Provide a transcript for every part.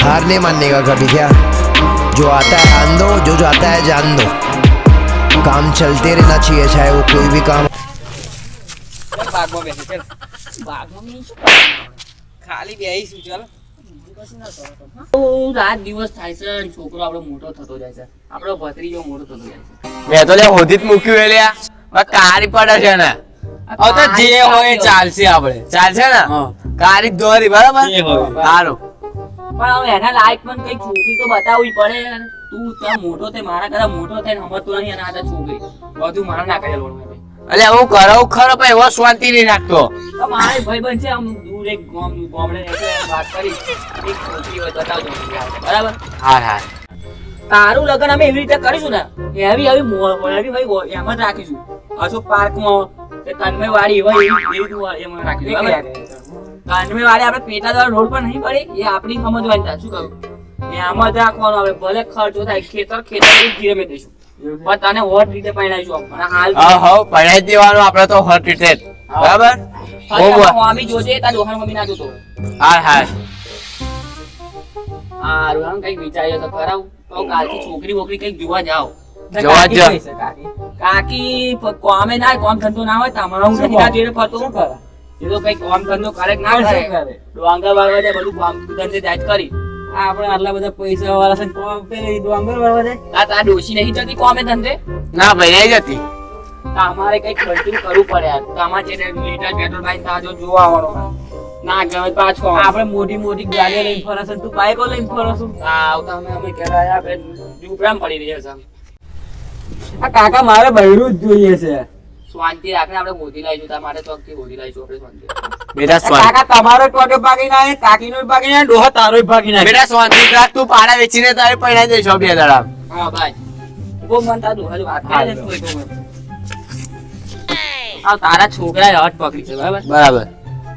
हार नहीं मानने का कभी क्या। जो आता है आन दो, जो जाता है जान दो। काम चलते रहना चाहिए, चाहे वो कोई भी काम। ખાલી બેહીશું ચાલ રાત દિવસ થાય છે અને છોકરો આપણો મોટો થતો જાય છે, આપણો ભત્રીજો મોટો થતો જાય છે. મેં તો હોધી જ મૂક્યું લ્યા કારી પડે છે ને. હવે તો જે હોય ચાલશે, આપણે ચાલશે ને કારી જ દોરી બરાબર સારું. પણ હવે એના લાયક પણ કઈ છોકરી તો બતાવવી પડે. અને તું ત્યાં મોટો થાય, મારા કરતા મોટો થાય ને સમજતો નહીં અને આ છોકરી બધું મારા ના કરે લોણ. એટલે હું કરાવું ખરો પણ એવો શાંતિ નહીં રાખતો. મારે ભાઈબંધ છે આમ દૂર એક ગામડે વાત કરી એક છોકરી હોય બતાવજો બરાબર. હા હા તારું લગ્ન અમે એવી રીતે કરીશું ને એવી એવી ભાઈ એમ જ રાખીશું. અશોક પાર્કમાં કન્મે વાળી હોય એવી એમ રાખીશું. કન્મે વાળી આપણે પેટા દ્વારા રોડ પર નહીં પડી એ આપણી સમજવાની થાય. શું કહું એમ જ રાખવાનું. આપણે ભલે ખર્ચો થાય ખેતર ધીરે મેં દઈશું પણ તને હોટ રીતે પહેણાવીશું. અને હાલ પડાઈ દેવાનું આપણે તો હોટ રીતે બરાબર. મમ્મી જોજે તાર ડોહાન મમ્મી ના જોતો. હા હા હારું આમ કઈક વિચાર્યો તો કરાવું તો કાલથી છોકરી વોકરી કઈક જોવા જાઓ. જોવા જ કાકી કોમે ના કોમ ધંધો ના હોય તમારું નથી ના જોડે ફરતો શું કરે એ તો કઈ કોમ ધંધો કરે ના કરે ડોંગર વાળવા જાય બધું કામ ધંધે જાય કરી. આપણે આટલા બધા પૈસા વાળા છે કોમ પેલી ડોંગર વાળવા જાય આ તાર ડોશી નહીં જતી કોમે ધંધે ના ભાઈ નહીં જતી. તમારે કઈક ખર્ચું કરવું પડે યાર. તમારે છે લીટર પેટ્રોલ ભાઈ તાજો જોવા આવવાનો ના ગમે પાછો આપણે મોટી મોટી ગાડીઓ લઈને ફરશું તું બાઈકો લઈને ફરશું. આવતા અમે કહેવાય આપણે ઝૂંપડામાં પડી રહ્યા છે. આ કાકા મારે બૈરું જ જોઈએ છે. શાંતિ રાખને આપણે ગોધી લાવીશું તાર માટે ચોકથી ગોધી લાવીશું આપણે શાંતિ. બેટા કાકા તમારો ટોટો ભાગી ના કાકીનો ભાગી ના ડોહા તારો ભાગી ના. બેટા શાંતિ રાખ. તું પાડા વેચીને તારે પૈણા દેશો બે દડા. હા ભાઈ બહુ મન તારું હજુ વાત કરે છે આ તારા છોકરાએ હટ પકડી છે બરાબર બરાબર.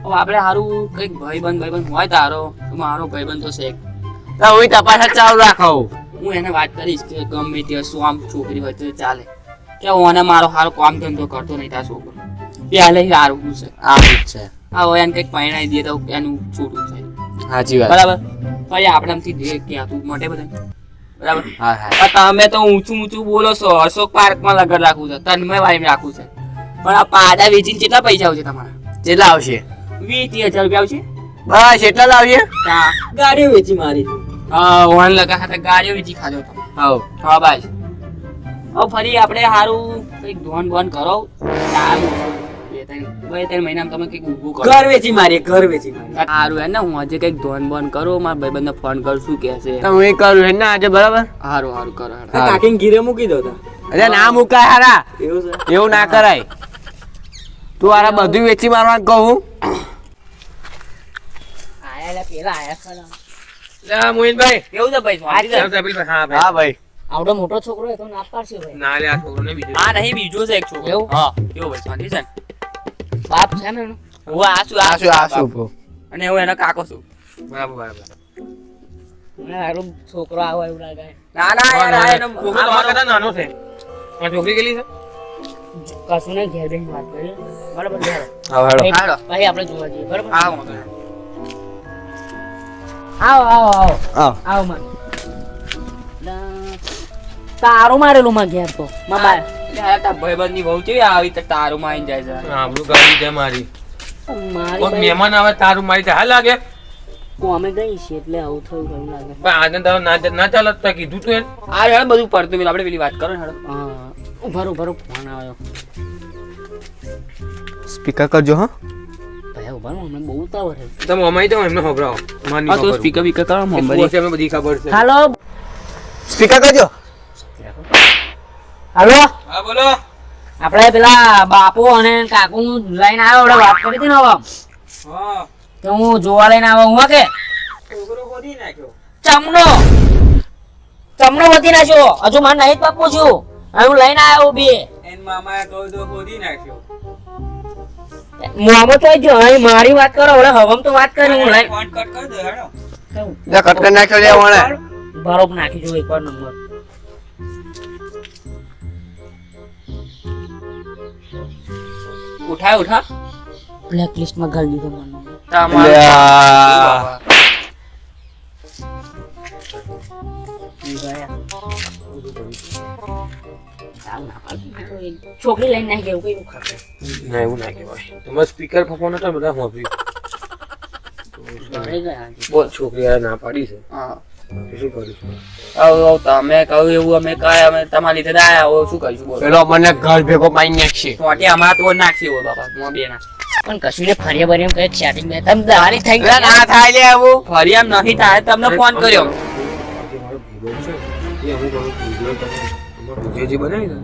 હવે આપણે હારું કઈક ભાઈબંધ હોય તારો તો મારો ભાઈબંધ તો છે તો હું તપાસ ચાલુ રાખો. હું એને વાત કરીશ કે ગમે તે શું આમ છોકરી હોય તો ચાલે કે ઓને મારો હારો કામ ધંધો કરતો નહીં તાર છોકરો પહેલે સારું છે આ છે આ હોય એને કંઈક પહેણાઈ દે તો એનું છોટું થાય. સાચી વાત બરાબર પછી આપણે આમથી ક્યાં તું મોટે બધા બરાબર. હા હા તમે તો ઊંચું બોલો છો અશોક પાર્કમાં લગન રાખવું છે તન્મય વાળી રાખવું છે પણ આ પાડા વેચીને કેટલા પૈસા આવશે તમારા? કેટલા આવશે? 20,000 રૂપિયા આવશે. બસ એટલા લાવીએ. હા ગાડીઓ વેચી મારી હા ઓન લગા ખાતે ગાડીઓ વેચી ખાજો તમે. હા હા ભાઈ હવે ફરી આપણે સારું કંઈક ધોન બોન કરો સારું 2-3 મહિનામાં તમે કંઈક ઊભું કરો. ઘર વેચી મારી સારું હે ને હું આજે કંઈક ધોન બોન કરો મારા ભાઈબંધને ફોન કરું શું કહે છે. તો હું કરું હે ને આજે બરાબર. સારું કરો કાકીને ઘીરે મૂકી દો. અરે ના મુકાય હારા એવું છે એવું ના કરાય. તું આરા બધું વેચી મારવા કહું. પેલા આયા લા મોહિતભાઈ કેવું છે ભાઈ હા ભાઈ આવડો મોટો છોકરો એ તો ના પાડશે ભાઈ. ના લે આ છોકરો ને બીજો હા નહીં બીજો છે એક છોકરો. એવું હા કેવો ભાઈ શાંતિ છે ને બાપ છે ને એનો? હું આસુ અને હું એનો કાકો છું. બરાબર હારું છોકરો આવો એવું લાગે. ના ના યાર આ એનો છોકરો તમારા કરતા નાનો છે. આ છોકરી કેટલી છે? કશું ને ઘેર બેહીને વાત કરીએ બરાબર. હા હેડો ભાઈ આપણે જોવા જઈએ બરાબર. હા આવો માં તારું મારેલું માં ઘેર તો માં બા તાર ભાઈબંધની બહુ છે આવી તો તારું માં જાય છે. આપણું ગાડી છે મારી. મારી કોઈ મહેમાન આવે તારું મારી હાલ લાગે. કોમે ગઈ છે એટલે આવું થયું એવું લાગે. પણ આજે તો ના ચાલત તો કીધું તું એને. આ યાર બધું પડતું મિલ આપણે પેલી વાત કરો ને હેડો. હા ઉભારો ફોન આવ્યો. સ્પીકર કરજો હા. ભાઈ ઉભારો મને બહુ ઉતાવળ છે. તમે અમાઈ તો એમને ખબરાવો. માની હા તો સ્પીકર બીકર કરો મોબાઈલ. છે બધી ખબર છે. હાલો સ્પીકર કરજો. હાલો હા બોલો. આપણે પેલા બાપુ અને કાકુ લઈને આવ્યો આપણે વાત કરી હતી ને હવે હા તો હું જોવા લઈને આવ્યો હું કે છોકરો ખોદી નાખ્યો. ચમનો વધી નાખ્યો હજુ મારે નહીં બાપુ છું હું લઈને આવ્યો બે એન મામાએ કહ્યું તો ખોદી નાખ્યો. મોમો તો જો અહીં મારી વાત કરો હવે હવમ તો વાત કરી હું લઈ ફોન કટ કરી દો હેડો. જા કટ કરી નાખ્યો લે ઓણે. બરોબર નાખી જો એકવાર નંબર ઉઠા બ્લેક લિસ્ટ માં ગાળ દીધો મને તમારા છોકરી લઈને નાખી એવું કઈ ખબર ના એવું ના કહેવાય તમારે સ્પીકર ફોન હતા બધા હોપી બોલ છોકરી યાર ના પાડી છે હા તો શું કરીશું તમે કહ્યું એવું અમે કાંઈ અમે તમારી લીધે ના આવ્યા હવે શું કરીશું બોલો પેલો મને ઘર ભેગો પાઈ નાખશે ટોટી અમારા તો નાખશે હો બાપા મો બેના પણ કશું ને ફરી ભરી કઈ સેટિંગ બે તમે દારી થઈ એટલે ના થાય લે આવું ફરી એમ નથી થાય તમને ફોન કર્યો જે મારો ભીડો છે એ અમુક અમુક વિડીયો તમે જે બનાવી ને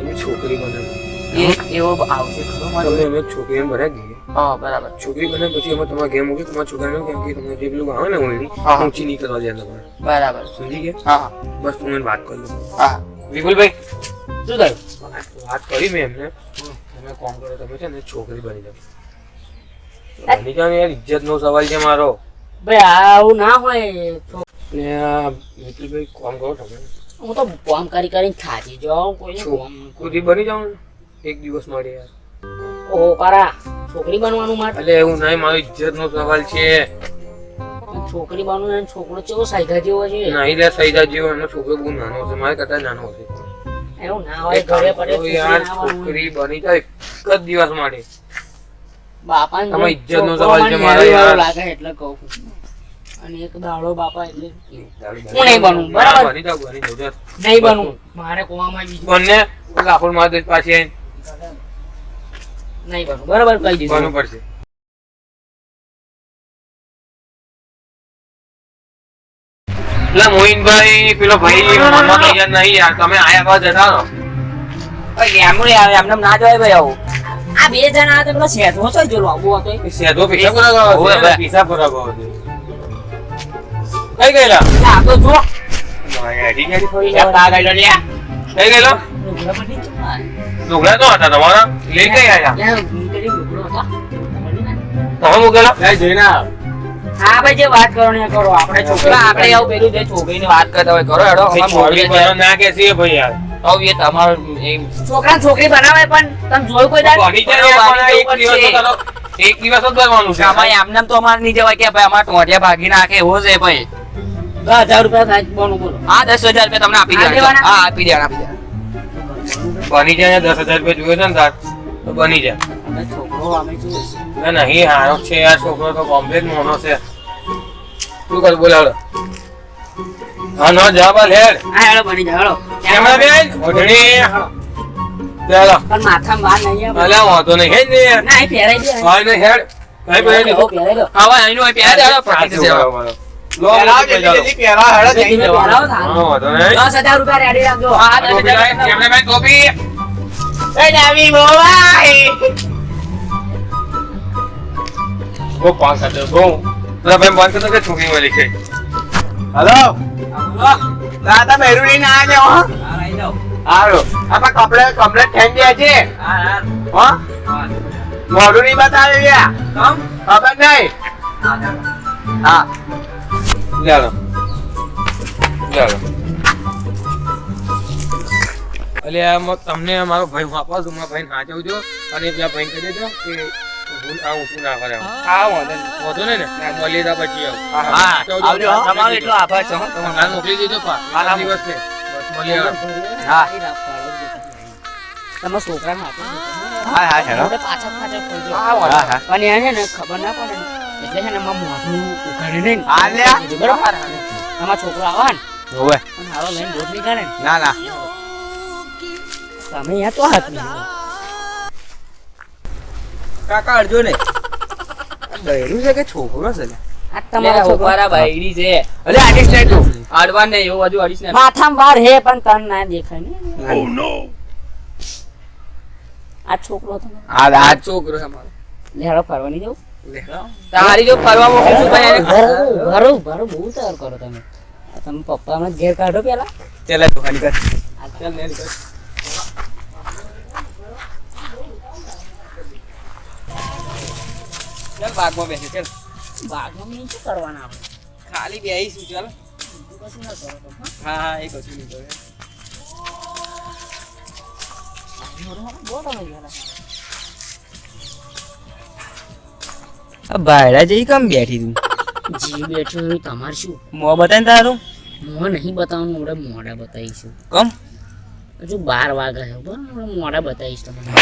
એની છોકરી બનાવી એવો આવશે ખરો મારે તમને અમે છોકરી એમ બનાવી દઈએ હા બરાબર છોકરી બને પછી અમે તમારા ગેમ મૂકી તમારા છોકરાને કેમ કે તમે જે પેલું આવે ને ઓયડી હા. ઊંચી નહીં કરવા દે તમારે બરાબર સમજી ગયા હા બસ તમે વાત કરી લો હા વિપુલભાઈ શું થયું વાત કરી મેં એમને તમે કોમ કરો તમે છે ને છોકરી બની જાવ બની જાવ ને યાર ઇજ્જત નો સવાલ છે મારો ભાઈ આવું ના હોય ને આ વિપુલભાઈ કોમ કરો તમે હું તો કોમ કરીને થાકી જાઉં કોઈ છોકરી બની જાવ ને એક દિવસ માટે યાર ઓહો પારા છોકરી બનવાનું માટે એટલે એવું નહીં મારો ઇજ્જત નો સવાલ છે છોકરી બનવું અને છોકરો કેવો સાયધા જેવો છે નહીં લે સૈદા જેવો એનો છોકરો બહુ નાનો છે મારે કરતા નાનો છે એવું ના હોય ઘરે પડે યાર છોકરી બની જાય એક જ દિવસ માટે બાપા તમે ઇજ્જતનો સવાલ છે મારો યાર. લાગે એટલે કહું છું. અને એક દાડો બાપા એટલે હું નહીં બનવું બરાબર બની જાવ જા. નહીં બનવું મારે કોવામાં બીજું બંને લાફોડ માર દે પાછી આઈને નહીં બનવું બરાબર કહી દીધું બનવું પડશે એટલે મોહિનભાઈ પેલો ભાઈ મનમાં તો યાર નહીં યાર તમે આયા બાદ જતા રહો એમનું યાર એમને ના જવાય ભાઈ આવું આ બે જણા હતા પેલો શેઠો છે જો લાવવો હતો એ. સેધો પૈસા પૂરા ઓય કરો ભાઈ. પૈસા પૂરા કરો કઈ ગયેલા આ તો જો હેડી હેડી થોડી આ પા ગયેલો લ્યા કઈ ગયેલો લુગડા પડી જવા. ઢોકળા તો હતા તમારા લઈ કઈ આયા લ્યા, ઊંઘેલી લુગડો હતો. તમે મૂકેલા હા ભાઈ જે વાત કરો ને કરો આપણે છોકરા આપણે આવું પેલું જે છોકરીની વાત કરતા હોય કરો હેડો અમાર છોકરી મોડું પર ના કે છે ભાઈ યાર હવે એ તમારો છોકરા છોકરી બનાવે પણ તમે જોયું કોઈ દાડો? બની જાય યાર, એક દિવસ તો કરો. એક દિવસ જ કરવાનું છે આમાં આમને આમ તો અમારે નહીં જવાય કે ભાઈ અમારે ટોટિયા ભાગી નાખે એવો છે ભાઈ 10,000 રૂપિયા થાય બોનું બોલો હા 10,000 રૂપિયા તમને આપી દેવાના હા આપી દેવાના બની જાય 10,000 રૂપિયા જોઈએ છે ને તાર તો બની જાય અમે છોકરો અમે જોઈએ ના નહીં હારો છે યાર છોકરો તો કમ્પ્લીટ મોનો છે શું કર બોલાવડો હા નો જવાબ આલ હેડ હા હેડો બની જાય હેડો કેમેરામેન ઓઢણી ચાલો પણ માથામાં વાર નહીં આવે. અલા વાંધો નહીં હેડ ને યાર ના એ પહેરાઈ દે હા ને હેડ કઈ પહેરી ઓ, પહેરાઈ દો હવે અહીંનું અહીં પહેરી દેવાનો પતી જશે હવે. લો પહેરાવો થાળ. હા વાંધો નહીં 10,000 રૂપિયા રેડી રાખજો હા, ટોપી લાય, કેમેરામેન ટોપી ઓ પાસ આ દો બહુ ના ભાઈ બંધ કરતો કે છોકરી વાળી છે હેલો દાદા મેરુડી ના આ જાઓ હારો આપા કપડે ઠેંડી છે હો મોઢું નહીં બતાવે લ્યા ખબર નહીં હા ચાલો ચાલો અલ્યા તમને મારો ભાઈ વાપસ મારા ભાઈ સાચવજો અને પેલા ભાઈ કહી દેજો કે ભૂલ આ ઊંચું ના કરે હા વાંધો નહીં. વાંધો નહીં ને મળી તા પછી આવ હા સાચવજો. આવજો હો. તમારો એટલો આભાર છે હો. હાલ મોકલી દેજો પા હા, હા. દિવસ છે બસ મળી આવે હા. તમે છોકરાને આપો ને. હા હા હેલો આપણે પાછળ પાછળ ફરજો. હા હા પણ એને છે ને ખબર ના પડે ને એટલે છે ને એમાં મોઢું ઉઘાડી નહીં ને. હા લ્યા બરોબર તમારો છોકરો આવે ને હોવે પણ હારો લઈને રોજ નહીં કાઢે ને ના ના તમે યા તો હાથ નહીં કાકા અડજો ને બહેરું છે કે છોકરો છે ને આ તમારો છોકરો બાયડી છે અરે આડીશ નહીં તું આડવા ને એવું બધું આડીશ ને માથામાં વાર હે પણ તન ના દેખાય ને આ છોકરો તમે આ છોકરો છે મારો લેહાડો ફરવાની જવું તારી જો ફરવા મોકલીશું ભાઈ એને ભરો ભરો બહુ તૈયાર કરો તમે તમે પપ્પાને ઘેર કાઢો પેલા ચાલ દુકાન કર આજકાલ ને કર ચાલ બાગમાં બેસી ચાલ બાગમાં મેં શું કરવાના આપણે ખાલી બેહીશું ચાલ બીજું કશું ના કરો તમે, હો. હા હા એ કશું નહીં કરે બહુ તમે ગયેલા. આ ભાઈડા જઈ કેમ બેઠી તું જી બેઠું તમારે શું મો બતાય તારું મોં નહીં બતાવવાનું, આપણે મોડા બતાવીશું. કમ હજુ 12 વાગ્યા છે બરાબર, આપણે મોડા બતાવીશ તમને.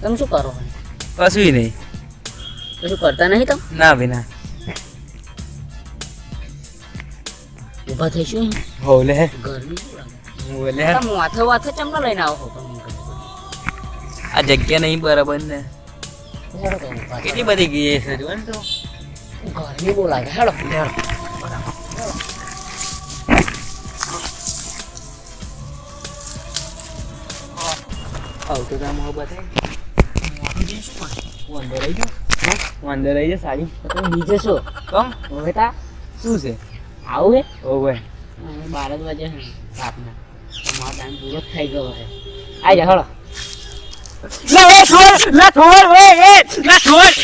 તમે શું કરો? કશું નહીં. કશું કરતા નહીં તમે? ના ભાઈ ના. ઊભા થઈશું અહીં? હોલે ગરમી શું લાગે? હોલે તમે માથે વાથે ચમનો લઈને આવો છો તમે? આ જગ્યા નહીં બરાબર ને. હેડો તો ઊભા થાઓ. કેટલી બધી ગઈ છે જો ને તો. ગરમી બહુ લાગે. હેડો આવતો તો મોહ બતાય. વાંધો રહી ગયો. વાંધો રહી જાય સાડી. તમે નીચે છો કમ હવે તા શું છે? આવું હે? ઓવે 12 જ વાગે છે રાતના. તમારો ટાઈમ પૂરો જ થઈ ગયો છે. આવી જા હેડો. લે છોડ લે છોડ ઓય એ લે છોડ